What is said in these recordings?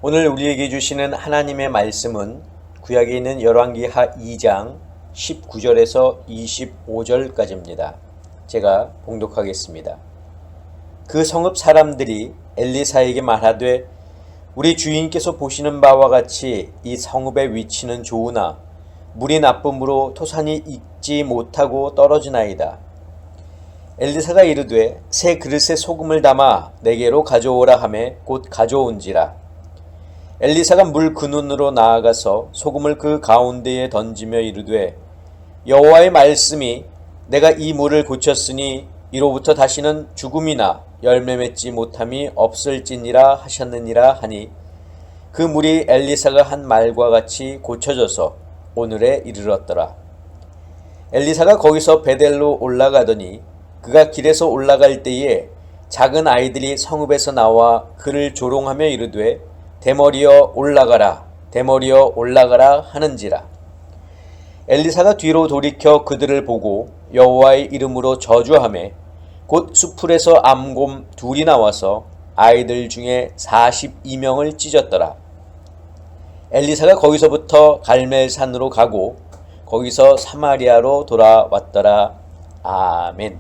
오늘 우리에게 주시는 하나님의 말씀은 구약에 있는 열왕기하 2장 19절에서 25절까지입니다. 제가 봉독하겠습니다. 그 성읍 사람들이 엘리사에게 말하되 우리 주인께서 보시는 바와 같이 이 성읍의 위치는 좋으나 물이 나쁨으로 토산이 익지 못하고 떨어지나이다. 엘리사가 이르되 새 그릇에 소금을 담아 내게로 가져오라 하매 곧 가져온지라. 엘리사가 물 근원으로 나아가서 소금을 그 가운데에 던지며 이르되 여호와의 말씀이 내가 이 물을 고쳤으니 이로부터 다시는 죽음이나 열매 맺지 못함이 없을지니라 하셨느니라 하니 그 물이 엘리사가 한 말과 같이 고쳐져서 오늘에 이르렀더라. 엘리사가 거기서 베델로 올라가더니 그가 길에서 올라갈 때에 작은 아이들이 성읍에서 나와 그를 조롱하며 이르되 대머리여 올라가라 대머리여 올라가라 하는지라. 엘리사가 뒤로 돌이켜 그들을 보고 여호와의 이름으로 저주하매 곧 수풀에서 암곰 둘이 나와서 아이들 중에 42명을 찢었더라. 엘리사가 거기서부터 갈멜산으로 가고 거기서 사마리아로 돌아왔더라. 아멘.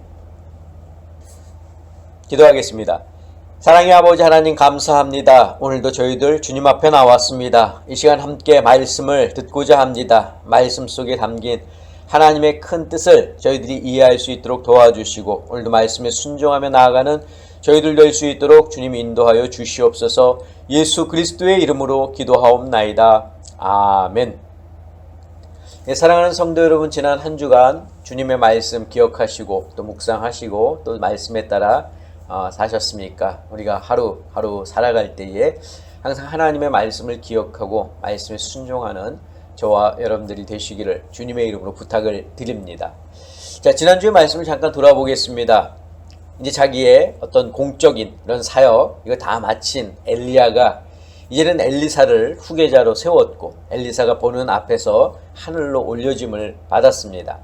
기도하겠습니다. 사랑의 아버지 하나님 감사합니다. 오늘도 저희들 주님 앞에 나왔습니다. 이 시간 함께 말씀을 듣고자 합니다. 말씀 속에 담긴 하나님의 큰 뜻을 저희들이 이해할 수 있도록 도와주시고 오늘도 말씀에 순종하며 나아가는 저희들 될 수 있도록 주님 인도하여 주시옵소서. 예수 그리스도의 이름으로 기도하옵나이다. 아멘. 사랑하는 성도 여러분, 지난 한 주간 주님의 말씀 기억하시고 또 묵상하시고 또 말씀에 따라 사셨습니까? 우리가 하루하루 살아갈 때에 항상 하나님의 말씀을 기억하고 말씀에 순종하는 저와 여러분들이 되시기를 주님의 이름으로 부탁을 드립니다. 자, 지난주의 말씀을 잠깐 돌아보겠습니다. 이제 자기의 어떤 공적인 이런 사역 이거 다 마친 엘리야가 이제는 엘리사를 후계자로 세웠고 엘리사가 보는 앞에서 하늘로 올려짐을 받았습니다.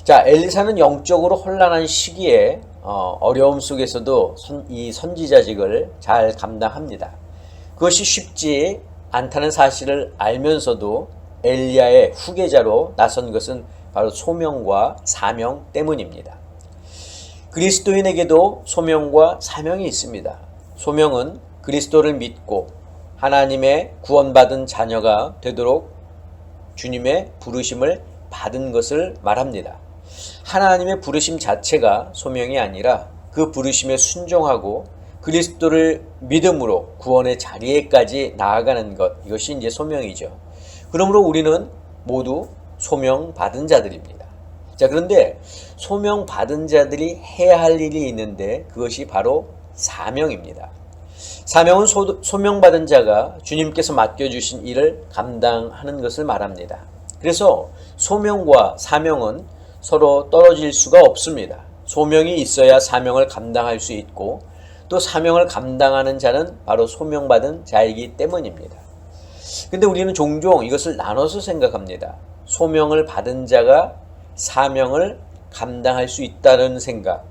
자, 엘리사는 영적으로 혼란한 시기에 어려움 속에서도 이 선지자직을 잘 감당합니다. 그것이 쉽지 않다는 사실을 알면서도 엘리야의 후계자로 나선 것은 바로 소명과 사명 때문입니다. 그리스도인에게도 소명과 사명이 있습니다. 소명은 그리스도를 믿고 하나님의 구원받은 자녀가 되도록 주님의 부르심을 받은 것을 말합니다. 하나님의 부르심 자체가 소명이 아니라 그 부르심에 순종하고 그리스도를 믿음으로 구원의 자리에까지 나아가는 것, 이것이 이제 소명이죠. 그러므로 우리는 모두 소명 받은 자들입니다. 자, 그런데 소명 받은 자들이 해야 할 일이 있는데 그것이 바로 사명입니다. 사명은 소명 받은 자가 주님께서 맡겨주신 일을 감당하는 것을 말합니다. 그래서 소명과 사명은 서로 떨어질 수가 없습니다. 소명이 있어야 사명을 감당할 수 있고 또 사명을 감당하는 자는 바로 소명받은 자이기 때문입니다. 근데 우리는 종종 이것을 나눠서 생각합니다. 소명을 받은 자가 사명을 감당할 수 있다는 생각.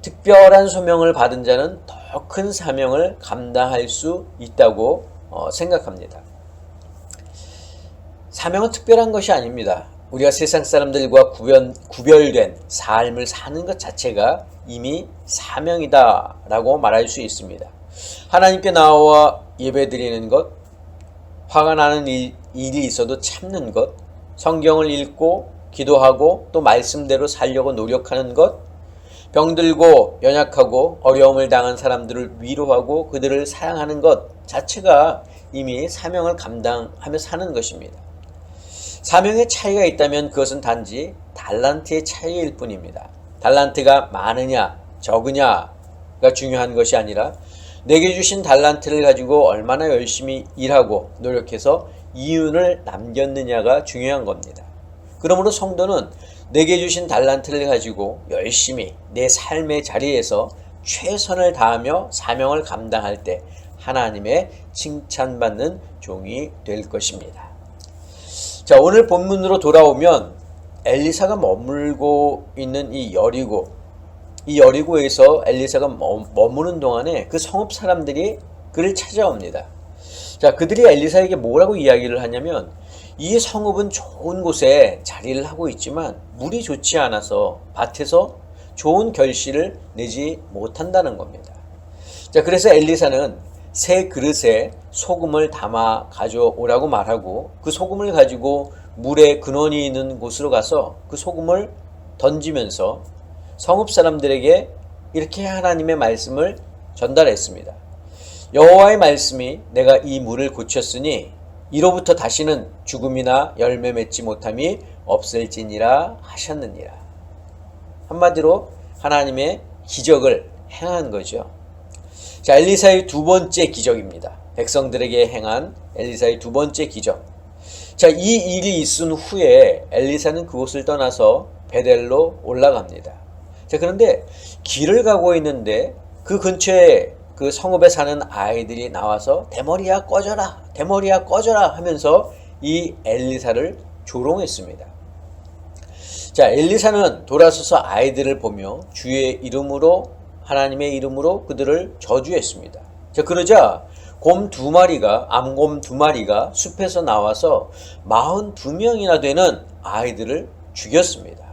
특별한 소명을 받은 자는 더 큰 사명을 감당할 수 있다고 생각합니다. 사명은 특별한 것이 아닙니다. 우리가 세상 사람들과 구별된 삶을 사는 것 자체가 이미 사명이다라고 말할 수 있습니다. 하나님께 나와 예배드리는 것, 화가 나는 일이 있어도 참는 것, 성경을 읽고 기도하고 또 말씀대로 살려고 노력하는 것, 병들고 연약하고 어려움을 당한 사람들을 위로하고 그들을 사랑하는 것 자체가 이미 사명을 감당하며 사는 것입니다. 사명의 차이가 있다면 그것은 단지 달란트의 차이일 뿐입니다. 달란트가 많으냐 적으냐가 중요한 것이 아니라 내게 주신 달란트를 가지고 얼마나 열심히 일하고 노력해서 이윤을 남겼느냐가 중요한 겁니다. 그러므로 성도는 내게 주신 달란트를 가지고 열심히 내 삶의 자리에서 최선을 다하며 사명을 감당할 때 하나님의 칭찬받는 종이 될 것입니다. 자, 오늘 본문으로 돌아오면 엘리사가 머물고 있는 이 여리고에서 엘리사가 머무는 동안에 그 성읍 사람들이 그를 찾아옵니다. 자, 그들이 엘리사에게 뭐라고 이야기를 하냐면 이 성읍은 좋은 곳에 자리를 하고 있지만 물이 좋지 않아서 밭에서 좋은 결실을 내지 못한다는 겁니다. 자, 그래서 엘리사는 새 그릇에 소금을 담아 가져오라고 말하고 그 소금을 가지고 물에 근원이 있는 곳으로 가서 그 소금을 던지면서 성읍 사람들에게 이렇게 하나님의 말씀을 전달했습니다. 여호와의 말씀이 내가 이 물을 고쳤으니 이로부터 다시는 죽음이나 열매 맺지 못함이 없을지니라 하셨느니라. 한마디로 하나님의 기적을 행한 거죠. 자, 엘리사의 두 번째 기적입니다. 백성들에게 행한 엘리사의 두 번째 기적. 자, 이 일이 있은 후에 엘리사는 그곳을 떠나서 베델로 올라갑니다. 자, 그런데 길을 가고 있는데 그 근처에 그 성읍에 사는 아이들이 나와서 대머리야 꺼져라, 대머리야 꺼져라 하면서 이 엘리사를 조롱했습니다. 자, 엘리사는 돌아서서 아이들을 보며 주의 이름으로, 하나님의 이름으로 그들을 저주했습니다. 자, 그러자 암곰 두 마리가 숲에서 나와서 42명이나 되는 아이들을 죽였습니다.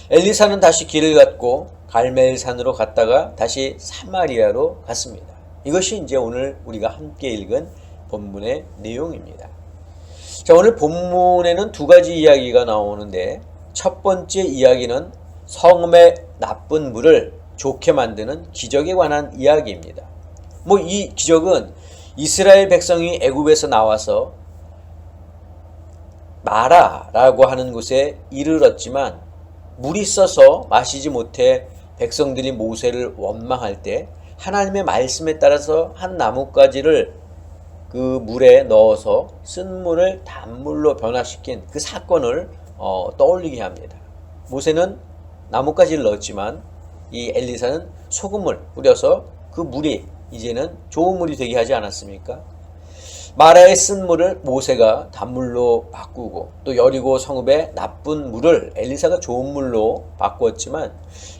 엘리사는 다시 길을 갔고 갈멜산으로 갔다가 다시 사마리아로 갔습니다. 이것이 이제 오늘 우리가 함께 읽은 본문의 내용입니다. 자, 오늘 본문에는 두 가지 이야기가 나오는데 첫 번째 이야기는 성읍의 나쁜 물을 좋게 만드는 기적에 관한 이야기입니다. 이 기적은 이스라엘 백성이 애굽에서 나와서 마라라고 하는 곳에 이르렀지만 물이 써서 마시지 못해 백성들이 모세를 원망할 때 하나님의 말씀에 따라서 한 나뭇가지를 그 물에 넣어서 쓴 물을 단물로 변화시킨 그 사건을 떠올리게 합니다. 모세는 나뭇가지를 넣었지만 이 엘리사는 소금을 뿌려서 그 물이 이제는 좋은 물이 되게 하지 않았습니까? 마라의 쓴 물을 모세가 단물로 바꾸고 또 여리고 성읍의 나쁜 물을 엘리사가 좋은 물로 바꾸었지만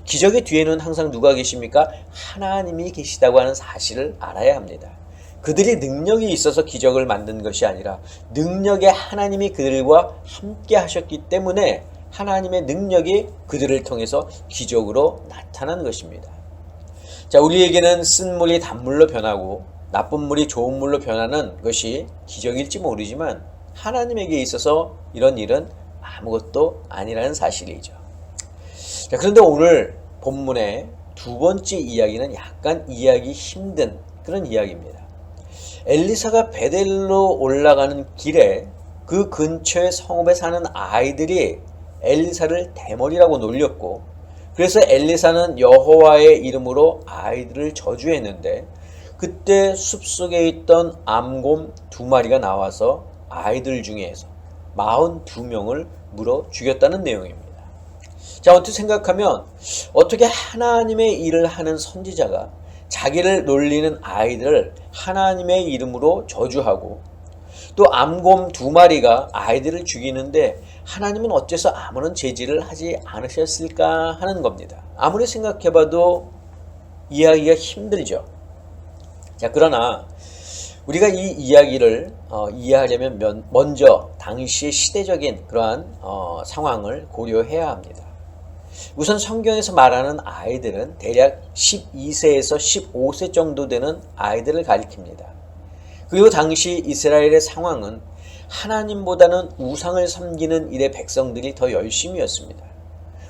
기적의 뒤에는 항상 누가 계십니까? 하나님이 계시다고 하는 사실을 알아야 합니다. 그들이 능력이 있어서 기적을 만든 것이 아니라 능력의 하나님이 그들과 함께 하셨기 때문에 하나님의 능력이 그들을 통해서 기적으로 나타난 것입니다. 자, 우리에게는 쓴 물이 단물로 변하고 나쁜 물이 좋은 물로 변하는 것이 기적일지 모르지만 하나님에게 있어서 이런 일은 아무것도 아니라는 사실이죠. 자, 그런데 오늘 본문의 두 번째 이야기는 약간 이해하기 힘든 그런 이야기입니다. 엘리사가 베델로 올라가는 길에 그 근처의 성읍에 사는 아이들이 엘리사를 대머리라고 놀렸고 그래서 엘리사는 여호와의 이름으로 아이들을 저주했는데 그때 숲속에 있던 암곰 두 마리가 나와서 아이들 중에서 42명을 물어 죽였다는 내용입니다. 자, 어떻게 생각하면 어떻게 하나님의 일을 하는 선지자가 자기를 놀리는 아이들을 하나님의 이름으로 저주하고 또 암곰 두 마리가 아이들을 죽이는데 하나님은 어째서 아무런 제지를 하지 않으셨을까 하는 겁니다. 아무리 생각해봐도 이해하기가 힘들죠. 자, 그러나 우리가 이 이야기를 이해하려면 먼저 당시의 시대적인 그러한 상황을 고려해야 합니다. 우선 성경에서 말하는 아이들은 대략 12세에서 15세 정도 되는 아이들을 가리킵니다. 그리고 당시 이스라엘의 상황은 하나님보다는 우상을 섬기는 일에 백성들이 더 열심이었습니다.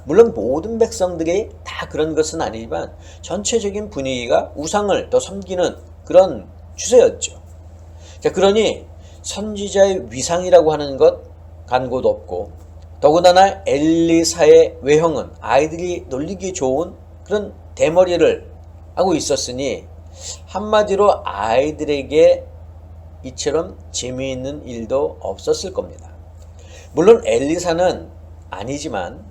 물론 모든 백성들이 다 그런 것은 아니지만 전체적인 분위기가 우상을 더 섬기는 그런 추세였죠. 자, 그러니 선지자의 위상이라고 하는 것 간 곳 없고 더군다나 엘리사의 외형은 아이들이 놀리기 좋은 그런 대머리를 하고 있었으니 한마디로 아이들에게 이처럼 재미있는 일도 없었을 겁니다. 물론 엘리사는 아니지만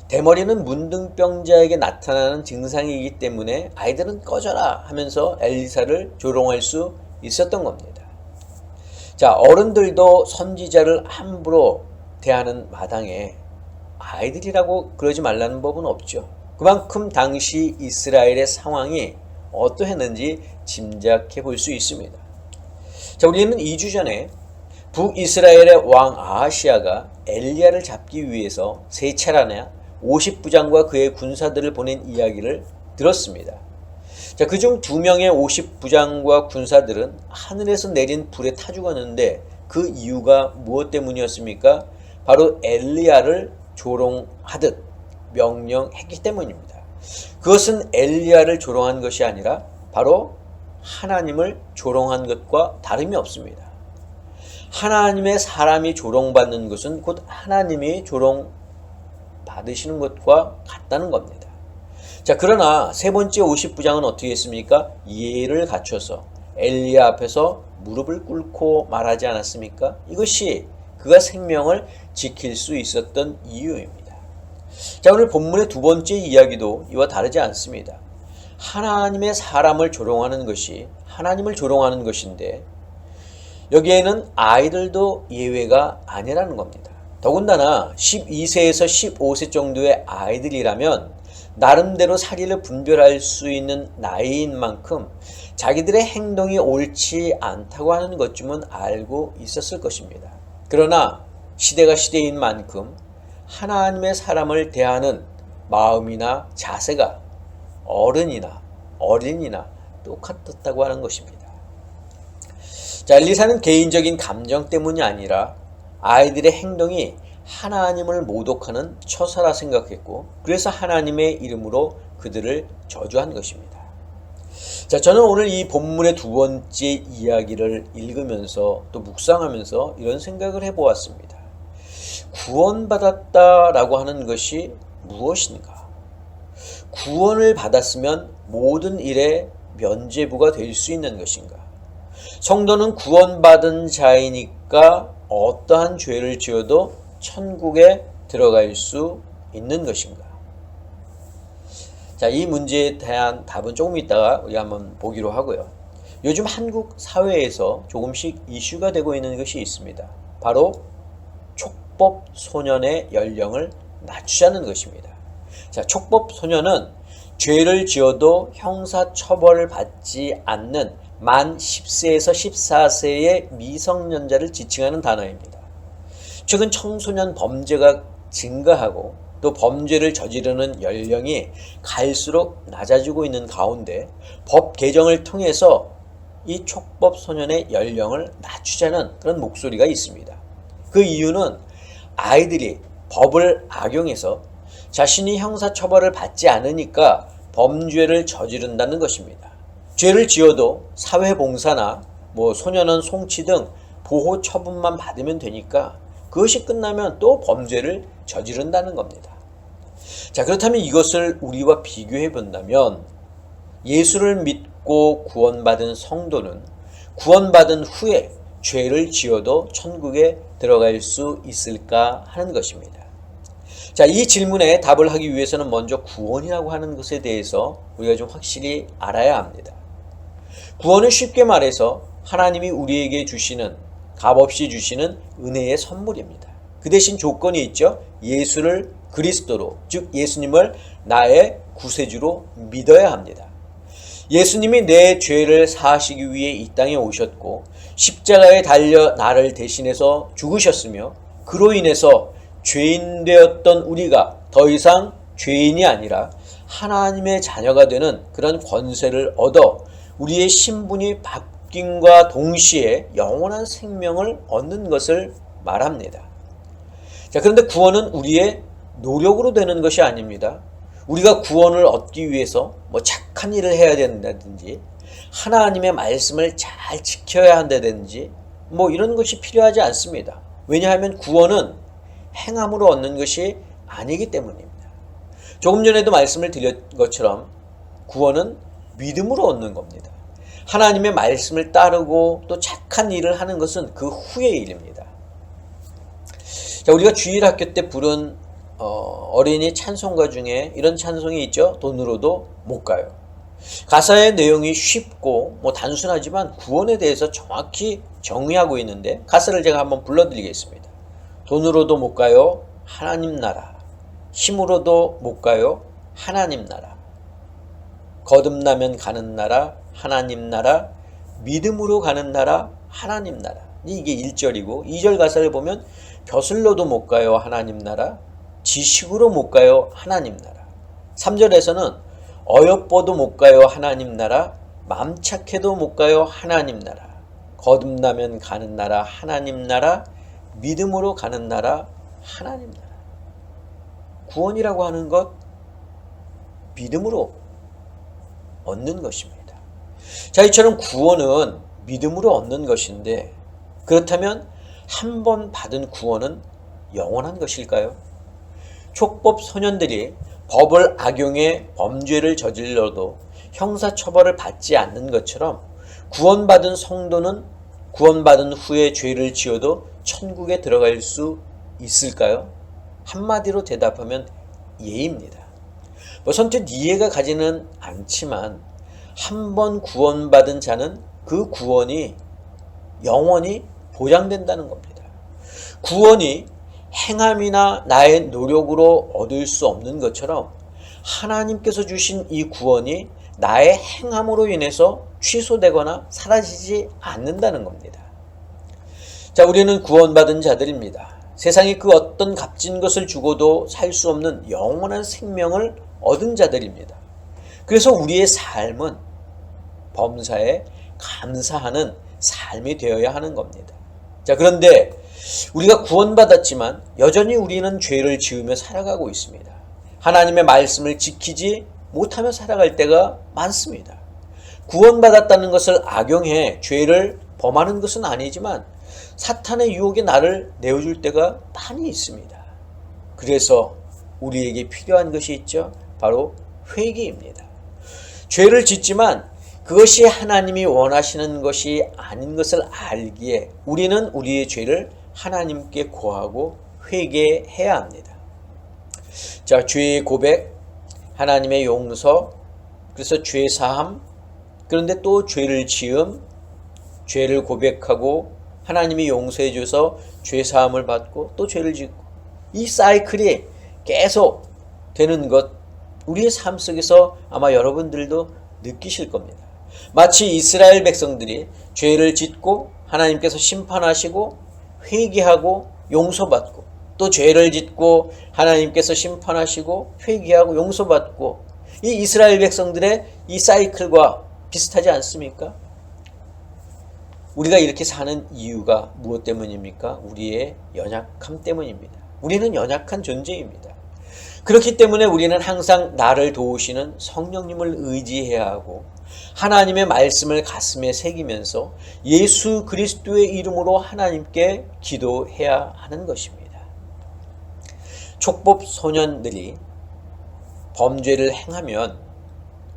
대머리는 문둥병자에게 나타나는 증상이기 때문에 아이들은 꺼져라 하면서 엘리사를 조롱할 수 있었던 겁니다. 자, 어른들도 선지자를 함부로 대하는 마당에 아이들이라고 그러지 말라는 법은 없죠. 그만큼 당시 이스라엘의 상황이 어떠했는지 짐작해 볼 수 있습니다. 자, 우리는 2주 전에 북이스라엘의 왕 아하시아가 엘리야를 잡기 위해서 세 차례나 50부장과 그의 군사들을 보낸 이야기를 들었습니다. 자, 그중 2명의 50부장과 군사들은 하늘에서 내린 불에 타 죽었는데 그 이유가 무엇 때문이었습니까? 바로 엘리야를 조롱하듯 명령했기 때문입니다. 그것은 엘리야를 조롱한 것이 아니라 바로 하나님을 조롱한 것과 다름이 없습니다. 하나님의 사람이 조롱받는 것은 곧 하나님이 조롱받으시는 것과 같다는 겁니다. 자, 그러나 세 번째 50부장은 어떻게 했습니까? 예를 갖춰서 엘리야 앞에서 무릎을 꿇고 말하지 않았습니까? 이것이 그가 생명을 지킬 수 있었던 이유입니다. 자, 오늘 본문의 두 번째 이야기도 이와 다르지 않습니다. 하나님의 사람을 조롱하는 것이 하나님을 조롱하는 것인데 여기에는 아이들도 예외가 아니라는 겁니다. 더군다나 12세에서 15세 정도의 아이들이라면 나름대로 사리를 분별할 수 있는 나이인 만큼 자기들의 행동이 옳지 않다고 하는 것쯤은 알고 있었을 것입니다. 그러나 시대가 시대인 만큼 하나님의 사람을 대하는 마음이나 자세가 어른이나 어린이나 똑같았다고 하는 것입니다. 자, 엘리사는 개인적인 감정 때문이 아니라 아이들의 행동이 하나님을 모독하는 처사라 생각했고 그래서 하나님의 이름으로 그들을 저주한 것입니다. 자, 저는 오늘 이 본문의 두 번째 이야기를 읽으면서 또 묵상하면서 이런 생각을 해보았습니다. 구원받았다라고 하는 것이 무엇인가? 구원을 받았으면 모든 일에 면죄부가 될 수 있는 것인가? 성도는 구원받은 자이니까 어떠한 죄를 지어도 천국에 들어갈 수 있는 것인가? 자, 이 문제에 대한 답은 조금 이따가 우리가 한번 보기로 하고요. 요즘 한국 사회에서 조금씩 이슈가 되고 있는 것이 있습니다. 바로 촉법 소년의 연령을 낮추자는 것입니다. 자, 촉법 소년은 죄를 지어도 형사 처벌을 받지 않는 만 10세에서 14세의 미성년자를 지칭하는 단어입니다. 최근 청소년 범죄가 증가하고 또 범죄를 저지르는 연령이 갈수록 낮아지고 있는 가운데 법 개정을 통해서 이 촉법 소년의 연령을 낮추자는 그런 목소리가 있습니다. 그 이유는 아이들이 법을 악용해서 자신이 형사처벌을 받지 않으니까 범죄를 저지른다는 것입니다. 죄를 지어도 사회봉사나 소년원 송치 등 보호 처분만 받으면 되니까 그것이 끝나면 또 범죄를 저지른다는 겁니다. 자, 그렇다면 이것을 우리와 비교해 본다면 예수를 믿고 구원받은 성도는 구원받은 후에 죄를 지어도 천국에 들어갈 수 있을까 하는 것입니다. 자, 이 질문에 답을 하기 위해서는 먼저 구원이라고 하는 것에 대해서 우리가 좀 확실히 알아야 합니다. 구원은 쉽게 말해서 하나님이 우리에게 주시는 값없이 주시는 은혜의 선물입니다. 그 대신 조건이 있죠. 예수를 그리스도로, 즉 예수님을 나의 구세주로 믿어야 합니다. 예수님이 내 죄를 사하시기 위해 이 땅에 오셨고 십자가에 달려 나를 대신해서 죽으셨으며 그로 인해서 죄인 되었던 우리가 더 이상 죄인이 아니라 하나님의 자녀가 되는 그런 권세를 얻어 우리의 신분이 바뀐과 동시에 영원한 생명을 얻는 것을 말합니다. 자, 그런데 구원은 우리의 노력으로 되는 것이 아닙니다. 우리가 구원을 얻기 위해서 착한 일을 해야 된다든지 하나님의 말씀을 잘 지켜야 한다든지 이런 것이 필요하지 않습니다. 왜냐하면 구원은 행함으로 얻는 것이 아니기 때문입니다. 조금 전에도 말씀을 드린 것처럼 구원은 믿음으로 얻는 겁니다. 하나님의 말씀을 따르고 또 착한 일을 하는 것은 그 후의 일입니다. 자, 우리가 주일학교 때 부른 어린이 찬송가 중에 이런 찬송이 있죠. 돈으로도 못 가요. 가사의 내용이 쉽고 단순하지만 구원에 대해서 정확히 정의하고 있는데 가사를 제가 한번 불러드리겠습니다. 돈으로도 못 가요. 하나님 나라. 힘으로도 못 가요. 하나님 나라. 거듭나면 가는 나라. 하나님 나라. 믿음으로 가는 나라 하나님 나라. 이게 1절이고 2절 가사를 보면 벼슬로도 못 가요 하나님 나라, 지식으로 못 가요 하나님 나라. 3절에서는 어여뻐도 못 가요 하나님 나라, 맘 착해도 못 가요 하나님 나라. 거듭나면 가는 나라 하나님 나라, 믿음으로 가는 나라 하나님 나라. 구원이라고 하는 것 믿음으로 얻는 것입니다. 자, 이처럼 구원은 믿음으로 얻는 것인데 그렇다면 한 번 받은 구원은 영원한 것일까요? 촉법 소년들이 법을 악용해 범죄를 저질러도 형사처벌을 받지 않는 것처럼 구원받은 성도는 구원받은 후에 죄를 지어도 천국에 들어갈 수 있을까요? 한마디로 대답하면 예입니다. 선뜻 이해가 가지는 않지만 한 번 구원받은 자는 그 구원이 영원히 보장된다는 겁니다. 구원이 행함이나 나의 노력으로 얻을 수 없는 것처럼 하나님께서 주신 이 구원이 나의 행함으로 인해서 취소되거나 사라지지 않는다는 겁니다. 자, 우리는 구원받은 자들입니다. 세상이 그 어떤 값진 것을 주고도 살 수 없는 영원한 생명을 얻은 자들입니다. 그래서 우리의 삶은 범사에 감사하는 삶이 되어야 하는 겁니다. 자, 그런데 우리가 구원받았지만 여전히 우리는 죄를 지으며 살아가고 있습니다. 하나님의 말씀을 지키지 못하며 살아갈 때가 많습니다. 구원받았다는 것을 악용해 죄를 범하는 것은 아니지만 사탄의 유혹에 나를 내어줄 때가 많이 있습니다. 그래서 우리에게 필요한 것이 있죠. 바로 회개입니다. 죄를 짓지만 그것이 하나님이 원하시는 것이 아닌 것을 알기에 우리는 우리의 죄를 하나님께 고하고 회개해야 합니다. 자, 죄의 고백, 하나님의 용서, 그래서 죄 사함, 그런데 또 죄를 지음, 죄를 고백하고 하나님이 용서해 줘서 죄 사함을 받고 또 죄를 짓고, 이 사이클이 계속 되는 것, 우리의 삶 속에서 아마 여러분들도 느끼실 겁니다. 마치 이스라엘 백성들이 죄를 짓고 하나님께서 심판하시고 회개하고 용서받고 또 죄를 짓고 하나님께서 심판하시고 회개하고 용서받고, 이 이스라엘 백성들의 이 사이클과 비슷하지 않습니까? 우리가 이렇게 사는 이유가 무엇 때문입니까? 우리의 연약함 때문입니다. 우리는 연약한 존재입니다. 그렇기 때문에 우리는 항상 나를 도우시는 성령님을 의지해야 하고 하나님의 말씀을 가슴에 새기면서 예수 그리스도의 이름으로 하나님께 기도해야 하는 것입니다. 촉법 소년들이 범죄를 행하면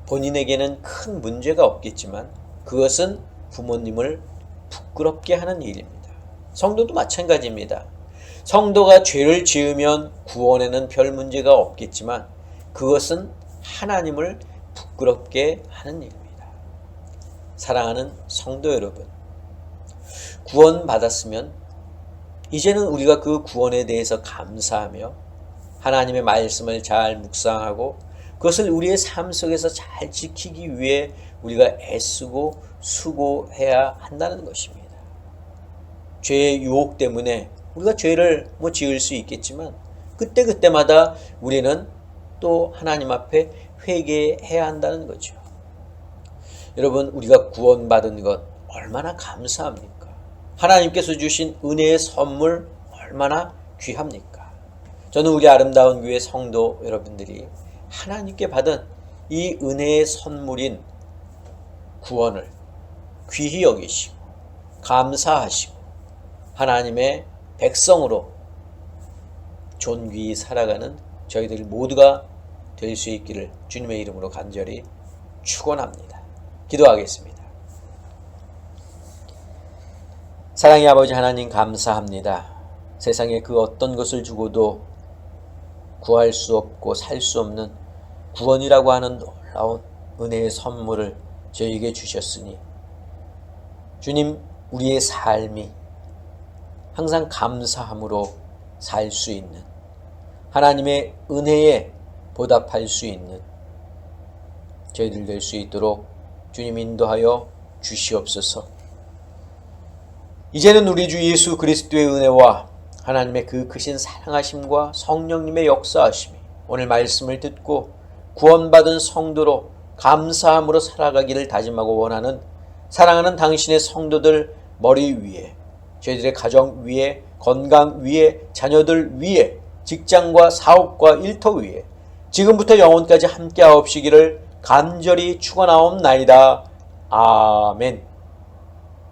본인에게는 큰 문제가 없겠지만 그것은 부모님을 부끄럽게 하는 일입니다. 성도도 마찬가지입니다. 성도가 죄를 지으면 구원에는 별 문제가 없겠지만 그것은 하나님을 부끄럽게 하는 일입니다. 사랑하는 성도 여러분, 구원받았으면 이제는 우리가 그 구원에 대해서 감사하며 하나님의 말씀을 잘 묵상하고 그것을 우리의 삶 속에서 잘 지키기 위해 우리가 애쓰고 수고해야 한다는 것입니다. 죄의 유혹 때문에 우리가 죄를 지을 수 있겠지만 그때마다 우리는 또 하나님 앞에 회개해야 한다는 거죠. 여러분, 우리가 구원받은 것 얼마나 감사합니까? 하나님께서 주신 은혜의 선물 얼마나 귀합니까? 저는 우리 아름다운 교회 성도 여러분들이 하나님께 받은 이 은혜의 선물인 구원을 귀히 여기시고 감사하시고 하나님의 백성으로 존귀히 살아가는 저희들 모두가 될 수 있기를 주님의 이름으로 간절히 축원합니다. 기도하겠습니다. 사랑의 아버지 하나님, 감사합니다. 세상에 그 어떤 것을 주고도 구할 수 없고 살 수 없는 구원이라고 하는 놀라운 은혜의 선물을 저희에게 주셨으니 주님, 우리의 삶이 항상 감사함으로 살 수 있는, 하나님의 은혜에 보답할 수 있는 저희들 될 수 있도록 주님 인도하여 주시옵소서. 이제는 우리 주 예수 그리스도의 은혜와 하나님의 그 크신 사랑하심과 성령님의 역사하심이 오늘 말씀을 듣고 구원받은 성도로 감사함으로 살아가기를 다짐하고 원하는 사랑하는 당신의 성도들 머리 위에, 저희들의 가정 위에, 건강 위에, 자녀들 위에, 직장과 사업과 일터 위에 지금부터 영원까지 함께하옵시기를 간절히 축원하옵나이다. 아멘.